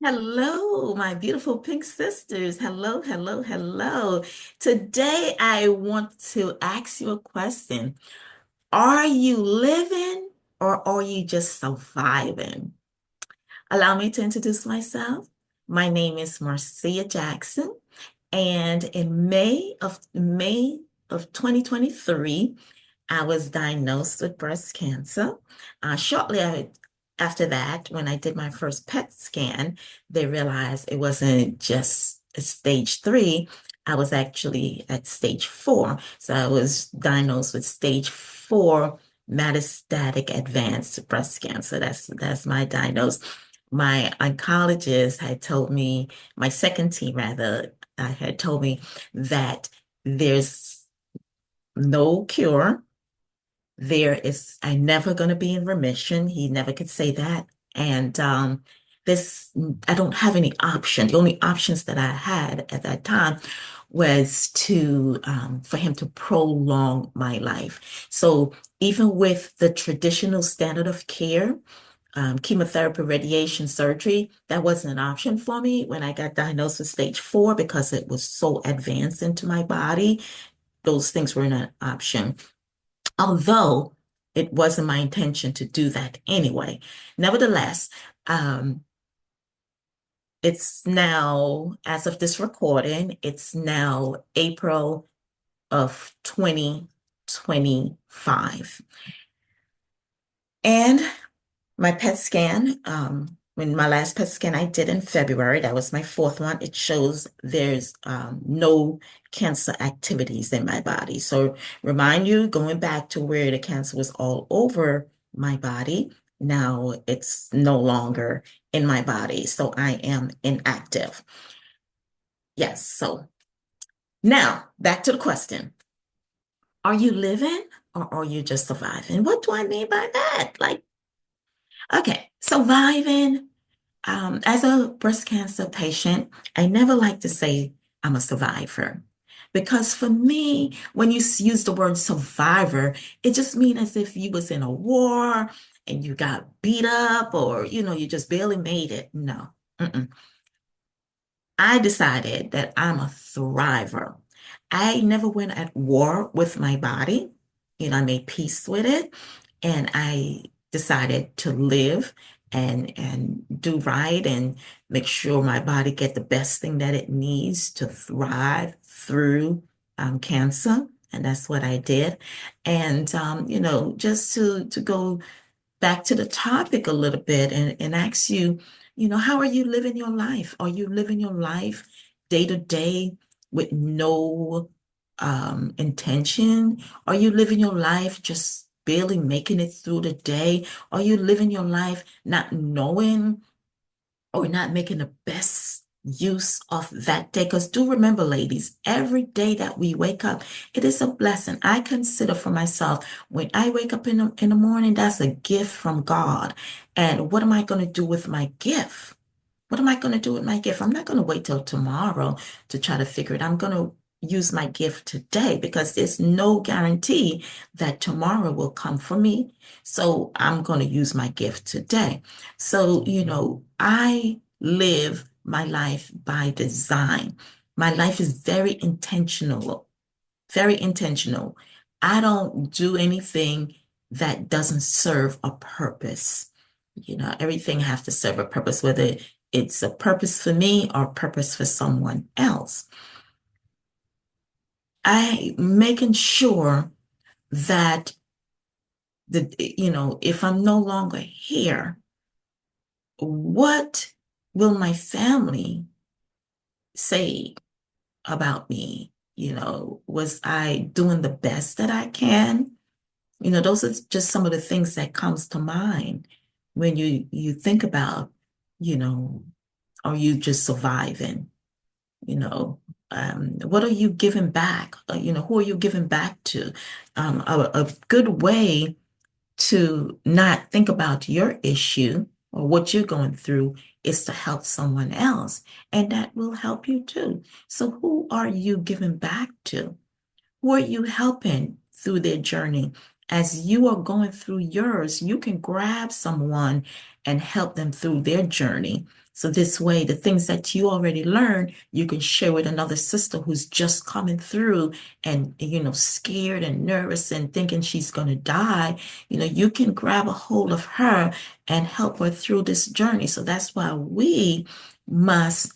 Hello, my beautiful pink sisters. Hello, hello, hello. Today, I want to ask you a question. Are you living or are you just surviving? Allow me to introduce myself. My name is Marcia Jackson, and in May of 2023, I was diagnosed with breast cancer. After that, when I did my first PET scan, they realized it wasn't just a stage three. I was actually at stage four. So I was diagnosed with stage four metastatic advanced breast cancer. That's my diagnosis. My oncologist had told me, my second team rather, had told me that there's no cure. I'm never going to be in remission. He never could say that. And this, I don't have any option. The only options that I had at that time was for him to prolong my life. So even with the traditional standard of care, chemotherapy, radiation, surgery, that wasn't an option for me when I got diagnosed with stage four because it was so advanced into my body. Those things were not an option. Although it wasn't my intention to do that anyway. Nevertheless, um, it's now, as of this recording, it's now April of 2025. And my PET scan, when my last PET scan I did in February, that was my fourth one, it shows there's no cancer activities in my body. So remind you, going back to where the cancer was all over my body, now it's no longer in my body. So I am inactive. Yes. So now back to the question. Are you living or are you just surviving? What do I mean by that? Okay, surviving. As a breast cancer patient, I never like to say I'm a survivor because for me, when you use the word survivor, it just means as if you was in a war and you got beat up or, you just barely made it. No. Mm-mm. I decided that I'm a thriver. I never went at war with my body. I made peace with it, and I decided to live and do right and make sure my body get the best thing that it needs to thrive through cancer. And that's what I did. And just to go back to the topic a little bit and ask you, how are you living your life? Are you living your life day to day with no intention? Are you living your life just barely making it through the day? Are you living your life not knowing or not making the best use of that day? Because do remember, ladies, every day that we wake up, it is a blessing. I consider for myself, when I wake up in the morning, that's a gift from God. And what am I going to do with my gift? What am I going to do with my gift? I'm not going to wait till tomorrow to try to figure it. I'm going to use my gift today because there's no guarantee that tomorrow will come for me. So I'm going to use my gift today. So, I live my life by design. My life is very intentional, very intentional. I don't do anything that doesn't serve a purpose. Everything has to serve a purpose, whether it's a purpose for me or a purpose for someone else. I making sure that if I'm no longer here, what will my family say about me? Was I doing the best that I can? Those are just some of the things that comes to mind when you think about, you know, are you just surviving? You know, what are you giving back? Who are you giving back to? A good way to not think about your issue or what you're going through is to help someone else, and that will help you too. So, who are you giving back to? Who are you helping through their journey? As you are going through yours, you can grab someone and help them through their journey. So this way, the things that you already learned, you can share with another sister who's just coming through and, scared and nervous and thinking she's going to die. You can grab a hold of her and help her through this journey. So that's why we must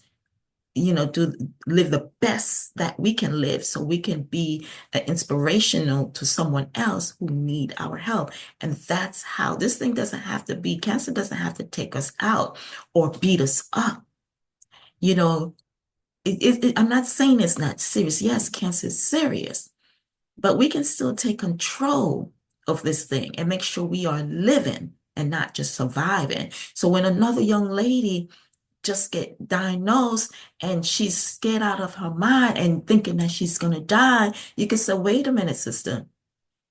do live the best that we can live so we can be inspirational to someone else who need our help. And that's how this thing doesn't have to be, cancer doesn't have to take us out or beat us up. You know, I'm not saying it's not serious. Yes, cancer is serious, but we can still take control of this thing and make sure we are living and not just surviving. So when another young lady just get diagnosed and she's scared out of her mind and thinking that she's going to die, you can say, wait a minute, sister.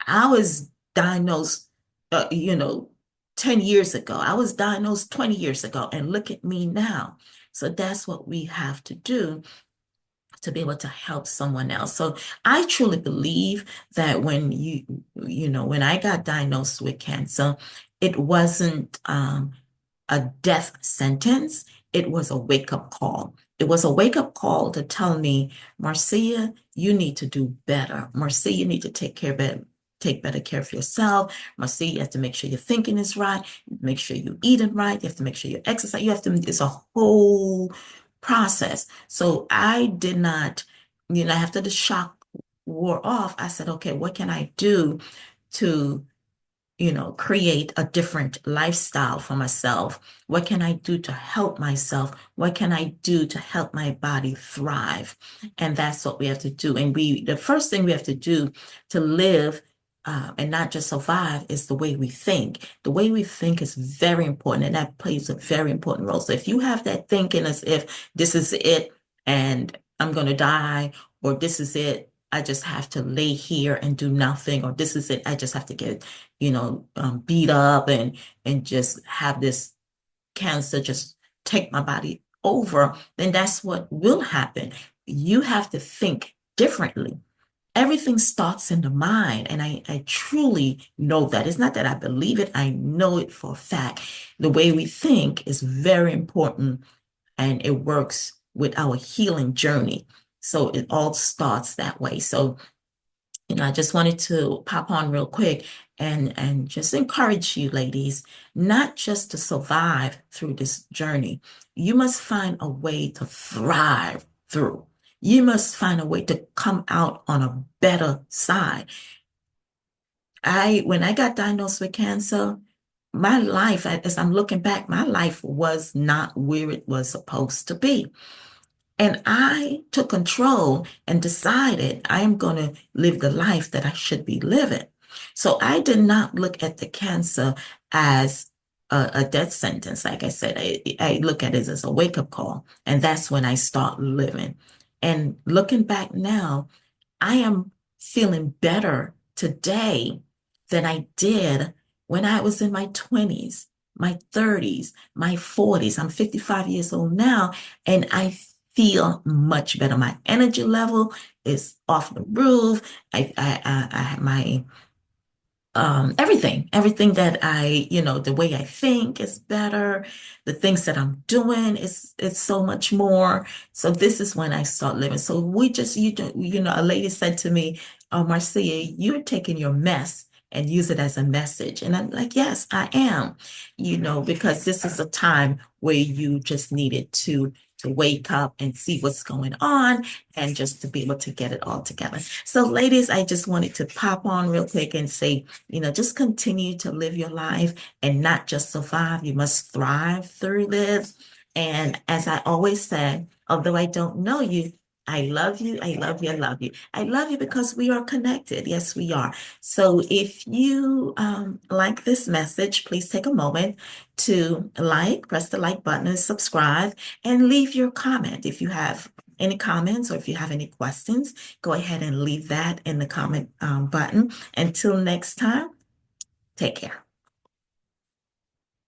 I was diagnosed, 10 years ago. I was diagnosed 20 years ago, and look at me now. So that's what we have to do to be able to help someone else. So I truly believe that when I got diagnosed with cancer, it wasn't a death sentence. It was a wake-up call. It was a wake-up call to tell me, Marcia, you need to do better. Marcia, you need to take better care of yourself. Marcia, you have to make sure your thinking is right. Make sure you're eating right. You have to make sure you exercise. It's a whole process. So I did not, after the shock wore off, I said, okay, what can I do to create a different lifestyle for myself? What can I do to help myself? What can I do to help my body thrive? And that's what we have to do. And the first thing we have to do to live and not just survive is the way we think. The way we think is very important, and that plays a very important role. So if you have that thinking as if this is it and I'm going to die, or this is it, I just have to lay here and do nothing, or this is it, I just have to get, beat up and just have this cancer just take my body over, then that's what will happen. You have to think differently. Everything starts in the mind. And I truly know that. It's not that I believe it, I know it for a fact. The way we think is very important, and it works with our healing journey. So it all starts that way. So I just wanted to pop on real quick and just encourage you, ladies, not just to survive through this journey. You must find a way to thrive through. You must find a way to come out on a better side. When I got diagnosed with cancer, my life, as I'm looking back, my life was not where it was supposed to be. And I took control and decided I am going to live the life that I should be living. So I did not look at the cancer as a death sentence. Like I said, I look at it as a wake-up call. And that's when I start living. And looking back now, I am feeling better today than I did when I was in my 20s, my 30s, my 40s. I'm 55 years old now, and I feel much better. My energy level is off the roof. I have my everything that the way I think is better. The things that I'm doing is it's so much more. So this is when I start living. So we just, a lady said to me, oh, Marcia, you're taking your mess and use it as a message. And I'm like, yes, I am, because this is a time where you just needed to wake up and see what's going on and just to be able to get it all together. So ladies, I just wanted to pop on real quick and say, just continue to live your life and not just survive. You must thrive through this. And as I always said, although I don't know you, I love you. I love you. I love you. I love you because we are connected. Yes, we are. So if you like this message, please take a moment to press the like button and subscribe and leave your comment. If you have any comments or if you have any questions, go ahead and leave that in the comment button. Until next time, take care.